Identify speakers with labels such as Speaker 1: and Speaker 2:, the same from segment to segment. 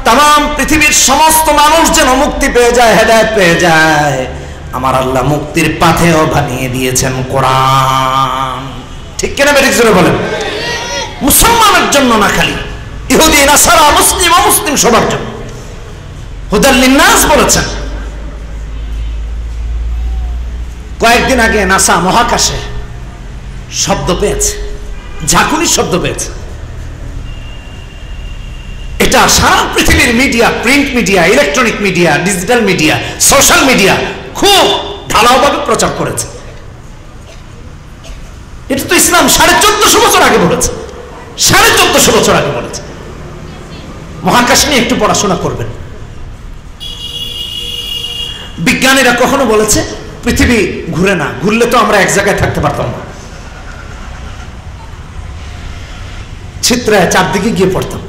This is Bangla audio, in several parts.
Speaker 1: তাম পৃথিবীর সমস্ত মানুষ যেন মুক্তি পেয়ে যায়, হেদায়েত পেয়ে যায়, আমার আল্লাহ মুক্তির পাথেও বানিয়ে দিয়েছেন কোরআন। ঠিক কিনা বেঠিক জোরে বলেন? মুসলমানের জন্য না, খালি ইহুদি নাসারা মুসলিম অমুসলিম সবার জন্য। হুদাল লিন্নাস বলেছেন। কয়েকদিন আগে নাসা মহাকাশে শব্দ পেয়েছে, ঝাঁকুনির শব্দ পেয়েছে। এটা সারা পৃথিবীর media, print media, electronic media, digital media, social media খুব ঢালাওভাবে প্রচার করেছে। এটা তো ইসলাম 1450 বছর আগে বলেছে, 1450 বছর আগে বলেছে। মহাকাশ নিয়ে একটু পড়াশোনা করবেন। বিজ্ঞানীরা কখনো বলেছে পৃথিবী ঘুরে না, ঘুরলে তো আমরা এক জায়গায় থাকতে পারতাম না, ছিত্রায় চারদিকে গিয়ে পড়তাম।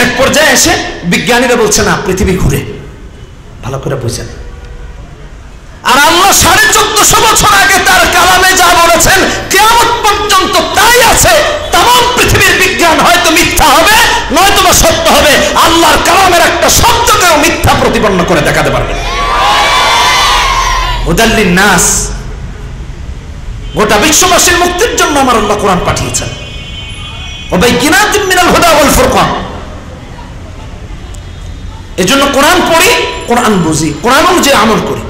Speaker 1: এক পর্যায়ে এসে বিজ্ঞানীরা বলছে না, পৃথিবী ঘুরে। ভালো করে বুঝেন। আর আল্লাহ 1450 বছর আগে তার কালামে যা বলেছেন কিয়ামত পর্যন্ত তাই আছে। তাম পৃথিবীর বিজ্ঞান হয়তো মিথ্যা হবে, নয়তো বা সত্য হবে, আল্লাহর কালামের একটা শব্দকেও মিথ্যা প্রতিপন্ন করে দেখাতে পারবে। হুদাল লিন্নাস, গোটা বিশ্ববাসীর মুক্তির জন্য আমার আল্লাহ কোরআন পাঠিয়েছেন। ওয়াবাইয়িনাতিন মিনাল হুদা ওয়াল ফুরকান। এজন্য কোরআন পড়ি, কোরআন বুঝি, কোরআন অনুযায়ী আমল করি।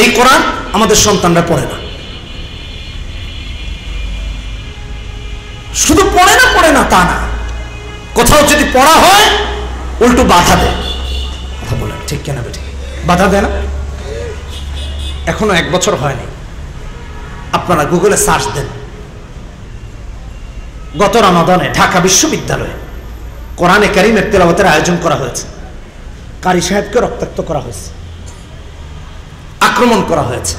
Speaker 1: এই কোরআন আমাদের সন্তানরা পড়ে না, শুধু পড়ে না তা না, কোথাও যদি পড়া হয় উল্টো বাধা দেয়। কথা বলেন ঠিক কেনা বেঠিক? বাধা দেয় না? এখনো 1 বছর হয়নি, আপনারা গুগলে সার্চ দেন। গত রমাদানে ঢাকা বিশ্ববিদ্যালয়ে কোরআনে কারীমের তেলাওয়াতের আয়োজন করা হয়েছে। কারি সাহেবকে রক্তাক্ত করা হয়েছে, আক্রমণ করা হয়েছে,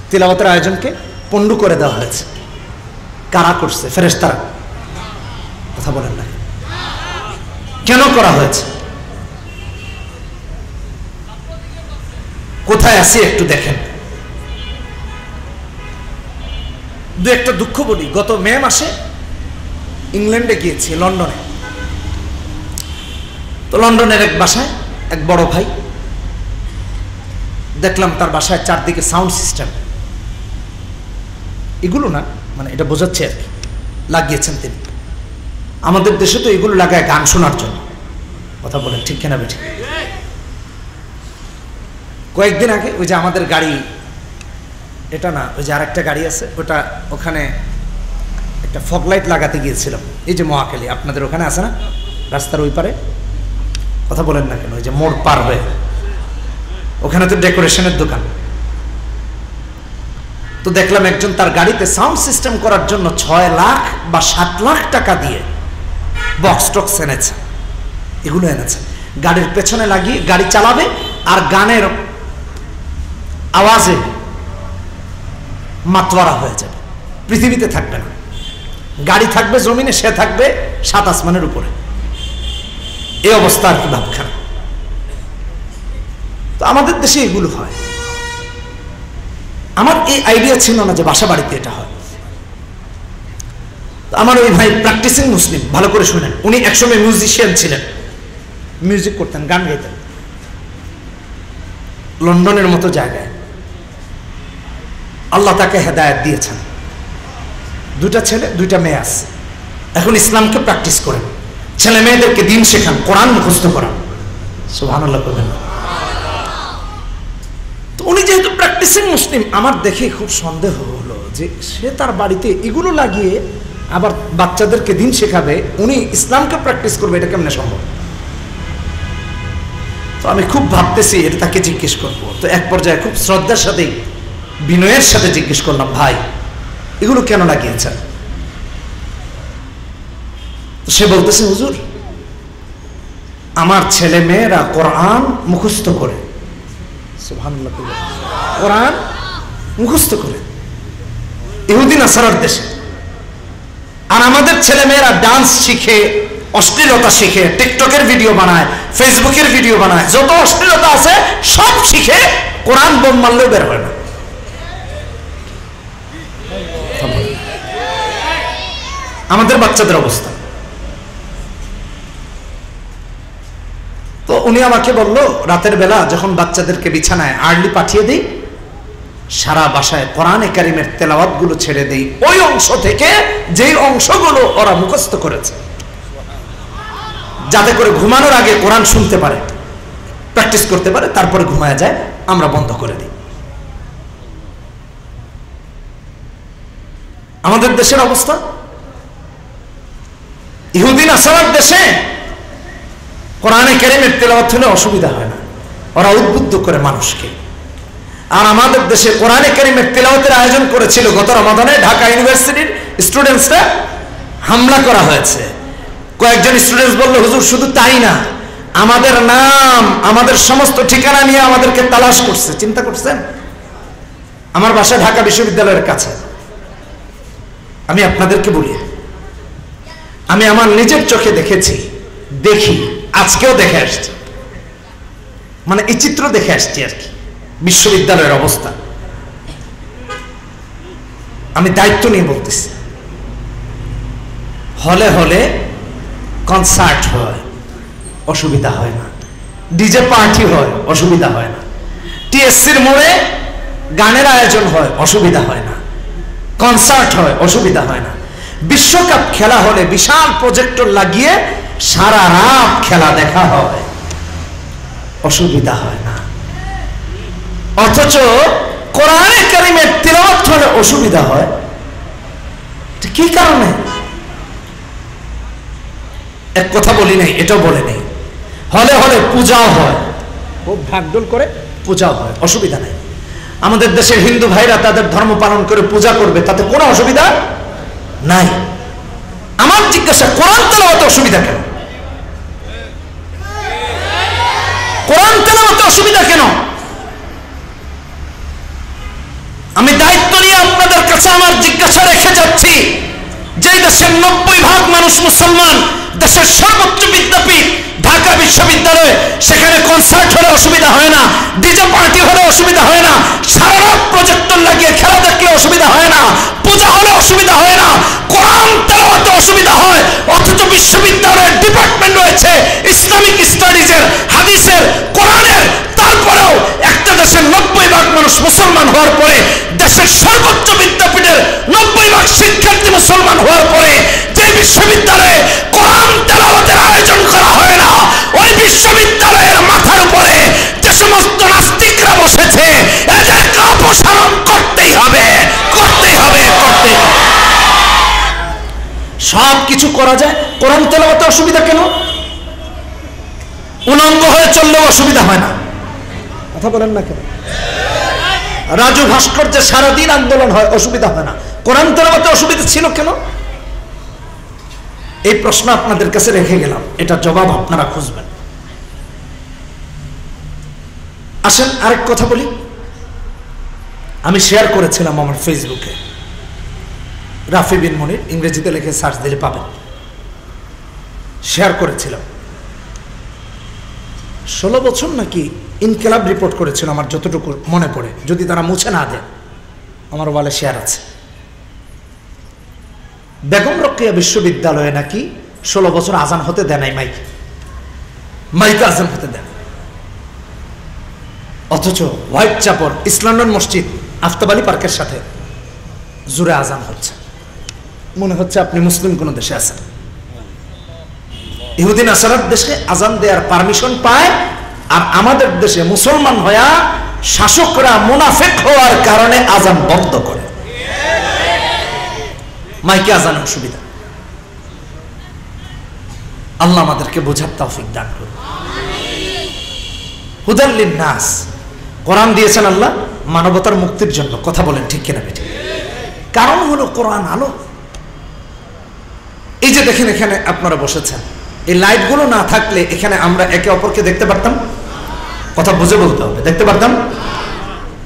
Speaker 1: তিলাওয়াতের আয়োজনকে পণ্ড করে দেওয়া হয়েছে। কারা করছে? ফেরেশতারা। কথা বলেন না, কেন করা হয়েছে? কোথায় আছি একটু দেখেন। দু একটা দুঃখ বলি। গত মে মাসে ইংল্যান্ডে গিয়েছি, লন্ডনে। তো লন্ডনের এক বাসায় এক বড় ভাই, দেখলাম তার বাসায় চারদিকে সাউন্ড সিস্টেম, এগুলো না মানে এটা বোঝাচ্ছে আর কি, লাগিয়েছেন তিনি। আমাদের দেশে তো এগুলো লাগায় গান শোনার জন্য। কথা বলেন ঠিক কিনা বেঠিক? কয়েকদিন আগে ওই যে আমাদের গাড়ি, এটা না, ওই যে আরেকটা গাড়ি আছে ওটা, ওখানে একটা ফগ লাইট লাগাতে গিয়েছিলাম। এই যে মহাখালী আপনাদের ওখানে আছে না, রাস্তার ওই পারে? কথা বলেন না কেন? ওই যে মোড় পার হয়ে ওখানে তো ডেকোরেশনের দোকান। তো দেখলাম একজন তার গাড়িতে সাউন্ড সিস্টেম করার জন্য 6 লাখ বা 7 লাখ টাকা দিয়ে বক্স টক্স এনেছে। এগুলো এনেছে, গাড়ির পেছনে লাগিয়ে গাড়ি চালাবে আর গানের আওয়াজে মাতোয়ারা হয়ে যাবে, পৃথিবীতে থাকবে না। গাড়ি থাকবে জমিনে, সে থাকবে 7 আসমানের উপরে। এই অবস্থা আর কি ভাবখানা। তো আমাদের দেশে এগুলো হয়। আমার এই আইডিয়া ছিল না যে বাসা বাড়িতে এটা হয়। আমার ওই ভাই প্র্যাকটিসিং মুসলিম, ভালো করে শুনেন। উনি একসময় মিউজিশিয়ান ছিলেন, মিউজিক করতেন, গান গাইতেন লন্ডনের মতো জায়গায়। আল্লাহ তাকে হেদায়েত দিয়েছেন। 2টা ছেলে 2টা মেয়ে আছে। এখন ইসলামকে প্র্যাকটিস করেন, ছেলে মেয়েদেরকে দিন শেখান, কোরআন মুখস্থ করান। সুবহানাল্লাহ করবেন। তো উনি যেহেতু প্র্যাকটিসিং মুসলিম, আমার দেখে খুব সন্দেহ হলো যে সে তার বাড়িতে এগুলো লাগিয়ে আবার বাচ্চাদেরকে দিন শেখাবে, উনি ইসলামকে প্র্যাকটিস করবে, এটা কেমনে সম্ভব? তো আমি খুব ভাবতেছি এটা তাকে জিজ্ঞেস করবো। তো এক পর্যায়ে খুব শ্রদ্ধার সাথে, বিনয়ের সাথে জিজ্ঞেস করলাম, ভাই এগুলো কেন লাগিয়েছেন? তো সে বলতেছে, হুজুর আমার ছেলে মেয়েরা কোরআন মুখস্থ করে, সুবহানাল্লাহ, কোরআন মুখস্থ করে ইহুদি নাসারার দেশে, আর আমাদের ছেলে মেয়েরা ডান্স শিখে, অশ্লীলতা শিখে, টিকটকের ভিডিও বানায়, ফেসবুকের ভিডিও বানায়, যত অশ্লীলতা আছে সব শিখে কোরআন বোম মারলেও বের হয় না। আমাদের বাচ্চাদের অবস্থা। তো উনি আমাকে বলল, রাতের বেলা যখন বাচ্চাদেরকে বিছানায় আর্লি পাঠিয়ে দিই, সারা বাসায় কোরআনে কারিমের তেলাওয়াত গুলো ছেড়ে দেই, ওই অংশ থেকে যেই অংশগুলো ওরা মুখস্থ করেছে, যাতে করে ঘুমানোর আগে কোরআন শুনতে পারে, প্র্যাকটিস করতে পারে, তারপরে ঘুমায় যায়, আমরা বন্ধ করে দিই। আমাদের দেশের অবস্থা, ইহুদি নাসারার দেশে কোরআনে কারিমের তেলাওয়াত হলে অসুবিধা হয় না, ওরা উদ্বুদ্ধ করে মানুষকে। আর আমাদের দেশে কোরআনে কারিমের তেলাওয়াতের আয়োজন করেছিল গত রমাদানে, ঢাকা ইউনিভার্সিটির স্টুডেন্টসরা হামলা করা হয়েছে। কয়েকজন স্টুডেন্টস বলল, হুজুর শুধু তাই না, আমাদের নাম, আমাদের সমস্ত ঠিকানা নিয়ে আমাদেরকে তালাশ করছে। চিন্তা করছেন? আমার বাসা ঢাকা বিশ্ববিদ্যালয়ের কাছে। আমি আপনাদেরকে বলি, আমি আমার নিজের চোখে দেখেছি, দেখি, আজকেও দেখে আসছি, মানে এই চিত্র দেখে আসছি আর কি, বিশ্ববিদ্যালয়ের অবস্থা। আমি দায়িত্ব নিয়ে বলতেছি, হলে হলে কনসার্ট হয়, অসুবিধা হয় না, ডিজে পার্টি হয়, অসুবিধা হয় না, টিএসসির মোড়ে গানের আয়োজন হয়, অসুবিধা হয় না, কনসার্ট হয়, অসুবিধা হয় না, বিশ্বকাপ খেলা হলে বিশাল প্রজেক্টর লাগিয়ে সারা রাত খেলা দেখা হয়, অসুবিধা হয় না। অথচ কোরআনে কারিমের তিলাওয়াত হলে অসুবিধা হয়, কি কারণে? এক কথা বলি নাই, এটাও বলে নেই, হলে হলে পূজাও হয়, খুব ঢাকঢোল করে পূজাও হয়, অসুবিধা নেই। আমাদের দেশের হিন্দু ভাইরা তাদের ধর্ম পালন করে পূজা করবে, তাতে কোনো অসুবিধা নাই। আমার জিজ্ঞাসা, কোরআন তেলাওয়াতে অসুবিধা কেন? কোরআন তেলাওয়াতে অসুবিধা কেন? আমি দায়িত্ব নিয়ে আপনাদের কাছে আমার জিজ্ঞাসা রেখে যাচ্ছি, যে দেশের 90% মানুষ মুসলমান, দেশের সর্বোচ্চ বিদ্যাপীঠ ঢাকা বিশ্ববিদ্যালয়, সেখানে কনসার্ট হলে অসুবিধা হয় না, ডিজে পার্টি হলে অসুবিধা হয় না, সারা রাত প্রজেক্টর লাগিয়ে খেলা দেখলে অসুবিধা হয় না, পূজা হলে অসুবিধা হয় না, কোরআন তেলাওয়াতে অসুবিধা হয়। অথচ বিশ্ববিদ্যালয়ের ডিপার্টমেন্ট রয়েছে ইসলামিক স্টাডিজের, হাদিসের, কোরআনের, তারপরেও একটা দেশের 90% মানুষ মুসলমান হওয়ার পরে, দেশের সর্বোচ্চ বিদ্যাপীঠের 90% শিক্ষার্থী মুসলমান হওয়ার পরে যে বিশ্ববিদ্যালয়ে কোরআন তেলাওয়াতের আয়োজন করা হয় না, ওই বিশ্ববিদ্যালয়ের মাথার উপরে যে সমস্ত নাস্তিকরা বসেছে, এদেরকে অপসারণ করতেই হবে, করতেই হবে, করতেই হবে। সব কিছু করা যায়, কোরআন তেলাওয়াতে অসুবিধা কেন? উলঙ্গ হয়ে চললেও অসুবিধা হয় না, কথা বলেন না কেন? রাজু ভাস্কর্যে সারাদিন আন্দোলন হয়, অসুবিধা হয় না, কোরআন তেলাওয়াতে অসুবিধা ছিল কেন? এই প্রশ্ন আপনাদের কাছে রেখে গেলাম, এটা জবাব আপনারা খুঁজবেন। আসেন আরেক কথা বলি। আমি শেয়ার করেছিলাম আমার ফেসবুকে, রাফি বিন মনির, ইংরেজিতে লিখে সার্চ দিলে পাবেন, শেয়ার করেছিলাম। 16 বছর নাকি ইনকিলাব রিপোর্ট করেছিল, আমার যতটুকু মনে পড়ে, যদি তারা মুছে না দেয়, আমার ওয়ালে শেয়ার আছে। বেগম রোকেয়া বিশ্ববিদ্যালয়ে নাকি 16 বছর আজান হতে দেয় নাই, মাইকে আজান হতে দেয়। অথচ হোয়াইট চাপর ইসলামন মসজিদ আফতাব আলী পার্কের সাথে জুড়ে আজান হচ্ছে, মনে হচ্ছে আপনি মুসলিম কোন দেশে আছেন। ইহুদি নাসারার দেশে আজান দেওয়ার পারমিশন পায়, আর আমাদের দেশে মুসলমান হয়া শাসকরা মুনাফিক হওয়ার কারণে আজান বন্ধ করে, মাইকে আজানের অসুবিধা। আল্লাহ আমাদেরকে বোঝার তৌফিক দান করুন। হুদাল লিন্নাস, কোরআন দিয়েছেন আল্লাহ মানবতার মুক্তির জন্য, কথা বলেন ঠিক কিনা বেঠিক? কারণ হলো কোরআন আলো। এই যে দেখেন এখানে আপনারা বসেছেন, এই লাইটগুলো না থাকলে এখানে আমরা একে অপরকে দেখতে পারতাম? কথা বুঝে বলতে হবে, দেখতে পারতাম?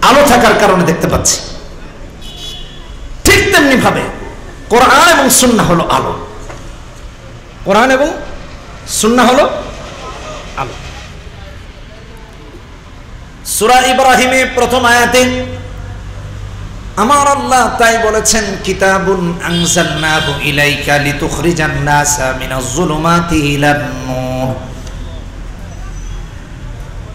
Speaker 1: আলো থাকার কারণে দেখতে পাচ্ছি। ঠিক তেমনি ভাবে কোরআন এবং সুন্নাহ হলো আলো, কোরআন এবং সুন্নাহ হলো আলো। সূরা ইব্রাহিমে প্রথম আয়াতে আমার আল্লাহ তাই বলেছেন, কিতাবুন আনজালনাহু ইলাইকা লিতুখরিজান নাসা মিনাজ যুলুমাতি ইলান নূর।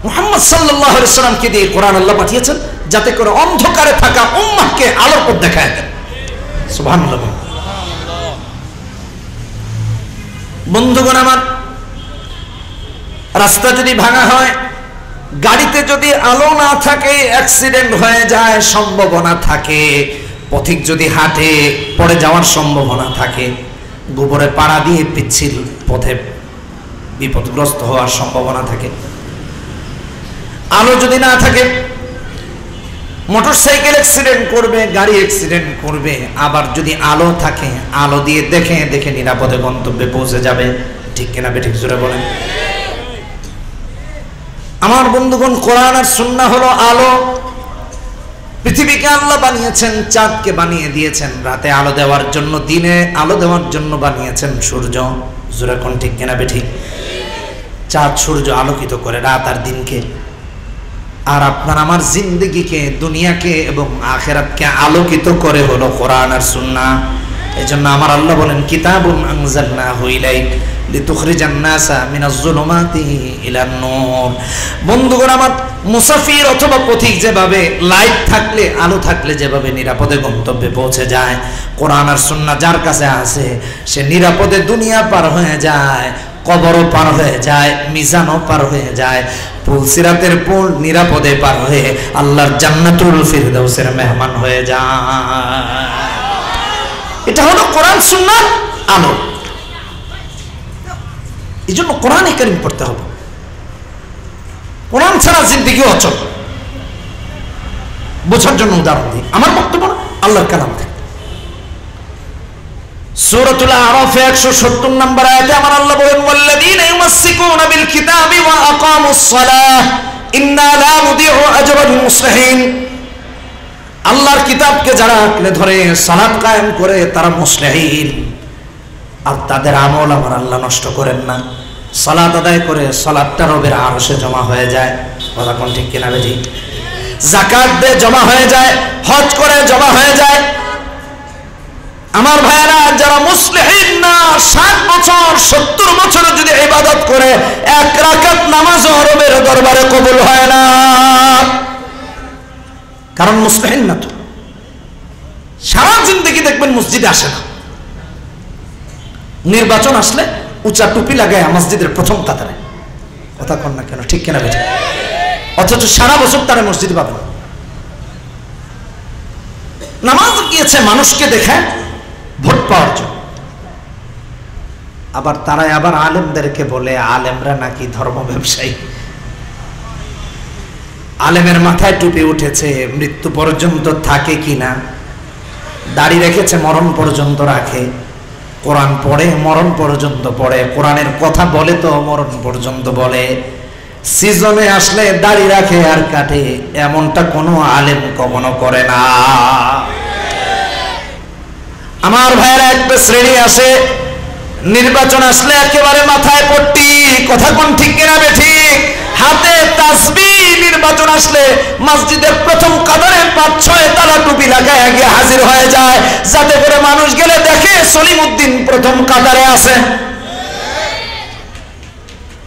Speaker 1: মুহাম্মদ সাল্লাল্লাহু আলাইহি ওয়াসাল্লামকে দিয়ে কোরআন আল্লাহ পাঠিয়েছেন যাতে করে অন্ধকারে থাকা উম্মাহকে আলোর পথ দেখায় দেন। সুবহানাল্লাহ। বন্ধুগণ আমার, রাস্তা যদি ভাঙা হয়, গাড়িতে যদি আলো না থাকে, অ্যাক্সিডেন্ট হয়ে যায় সম্ভাবনা থাকে, পথিক যদি হাঁটে পড়ে যাওয়ার সম্ভাবনা থাকে, গোবরে পাড়া দিয়ে পিচ্ছিল পথে বিপদগ্রস্ত হওয়ার সম্ভাবনা থাকে। আলো যদি না থাকে, মোটরসাইকেল অ্যাক্সিডেন্ট করবে, গাড়ি অ্যাক্সিডেন্ট করবে। আবার যদি আলো থাকে, আলো দিয়ে দেখে দেখে নিরাপদে গন্তব্যে পৌঁছে যাবে। ঠিক কিনা বেঠিক জোরে বলেন। আমার বন্ধুগণ, কোরআন আর সুন্নাহ হলো আলো। পৃথিবীকে আল্লাহ বানিয়েছেন, চাঁদকে বানিয়ে দিয়েছেন রাতে আলো দেওয়ার জন্য, দিনে আলো দেওয়ার জন্য বানিয়েছেন সূর্য। জোরে কোন ঠিক কিনা বেঠিক? চাঁদ সূর্য আলোকিত করে রাত আর দিনকে। আর আপনার আমার জিন্দগিকে, দুনিয়াকে এবং আখিরাতকে আলোকিত করে হলো কোরআন আর সুন্নাহ। এজন্য আমার আল্লাহ বলেন, কিতাবুন আনজালনাহু ইলাইক লিতুখরিজান নাসা মিনাজ যুলুমাতি ইলান নূর। বন্ধুগণ আমার, মুসাফির অথবা পথিক যেভাবে লাইট থাকলে, আলো থাকলে যেভাবে নিরাপদে গন্তব্যে পৌঁছে যায়, কোরআন আর সুন্নাহ যার কাছে আছে সে নিরাপদে দুনিয়া পার হয়ে যায়, কবরও পার হয়ে যায়, মিজানও পার হয়ে যায়, পুলসিরাতের পুল নিরাপদে পার হয়ে আল্লাহর জান্নাতুল ফিরদাউসের মেহমান হয়ে যায়। এটা হলো কোরআন সুন্নাহ আলো। এই জন্য কোরআনে কারীম পড়তে হবে। কোরআন ছাড়া জিন্দেগি অচল। বোঝার জন্য উদাহরণ দিই, আমার বক্তব্য না, আল্লাহর কালাম থেকে। সূরাতুল আরাফ 170 নম্বর আয়াতে আমার আল্লাহ বলেন, ওয়াল্লাযীনা ইউমাসসিকুনা বিল কিতাবি ওয়া আকামুস সালাহ ইন্না লা নুদিউ আজরাল মুসলিহিন। আল্লাহর কিতাবকে যারা আঁকড়ে ধরে, সালাত কায়েম করে, তারা মুসলিহিন। আর তাদের আমল আমার আল্লাহ নষ্ট করেন না। সালাত আদায় করে সালাতটা রবের আরশে জমা হয়ে যায়। কথা কোন ঠিক কিনা বেঠি? যাকাত দিয়ে জমা হয়ে যায়, হজ করে জমা হয়ে যায়। আমার ভাইয়েরা, যারা মুসলিহিন না, 60 বছর 70 বছর যদি ইবাদত করে, এক রাকাত নামাজও রবের দরবারে কবুল হয় না। কারণ মুসলিহিন না তো। সারা জিন্দেগি দেখবেন মসজিদে আসে না। নির্বাচন আসলে উঁচা টুপি লাগায় মসজিদের প্রথম কাতারে। কথা কন না কেন? ঠিক কিনা বেঠিক? অথচ সারা বছর তারা মসজিদে পাবে না। নামাজ গিয়েছে মানুষকে দেখে ভোট পাওয়ার জন্য। আবার তারাই আবার আলেমদেরকে বলে আলেমরা নাকি ধর্ম ব্যবসায়ী। আলেমের মাথায় টুপি উঠেছে, মৃত্যু পর্যন্ত থাকে কিনা, দাড়ি রেখেছে মরণ পর্যন্ত রাখে, কোরআন পড়ে মরণ পর্যন্ত পড়ে, কোরআনের কথা বলে তো মরণ পর্যন্ত বলে, সিজনে আসলে দাড়ি রাখে আর কাটে, এমনটা কোনো আলেম কখনো করে না। আমার ভাইয়েরা, একটা শ্রেণী আসে নির্বাচন আসলে একেবারে মাথায় পট্টি। কথা কোন ঠিক কিনা বেঠিক? হাতে তাসবিহ। নির্বাচন আসলে মসজিদের প্রথম কাতারে 5-6 তালা টুপি লাগায় গিয়ে হাজির হয়ে যায়, যাতে করে মানুষ গেলে দেখে সলিমউদ্দিন প্রথম কাতারে আছে।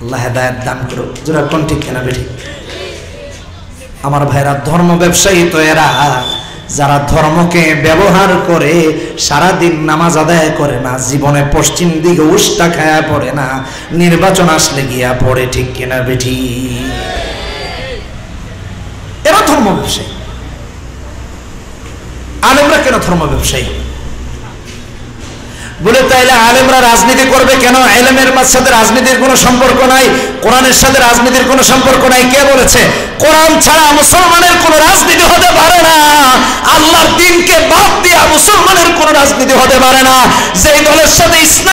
Speaker 1: আল্লাহ হেদায়েত দান করুক। যারা কোন ঠিক কিনা বেঠিক? আমার ভাইরা, ধর্ম ব্যবসায়ী তো এরা, যারা ধর্মকে ব্যবহার করে সারাদিন নামাজ আদায় করে না, জীবনে পশ্চিম দিকে উষ্টা খায়া পড়ে না, নির্বাচন আসলে গিয়া পড়ে। ঠিক কিনা বেঠি? এরা ধর্ম ব্যবসায়ী। আলেমরা কেন ধর্ম ব্যবসায়ী বলে? তাইলে আলেমরা রাজনীতি করবে কেন? ইলমের সাথে রাজনীতির কোনো সম্পর্ক নাই, কোরআনের সাথে রাজনীতির কোনো সম্পর্ক নাই। কে বলেছে? কোরআন ছাড়া মুসলমানের কোনো রাজনীতি হতে পারে না। আল্লাহর দ্বীনকে বাদ দিয়ে মুসলমানের কোনো রাজনীতি হতে পারে না। যেই দলের সাথে ইসলাম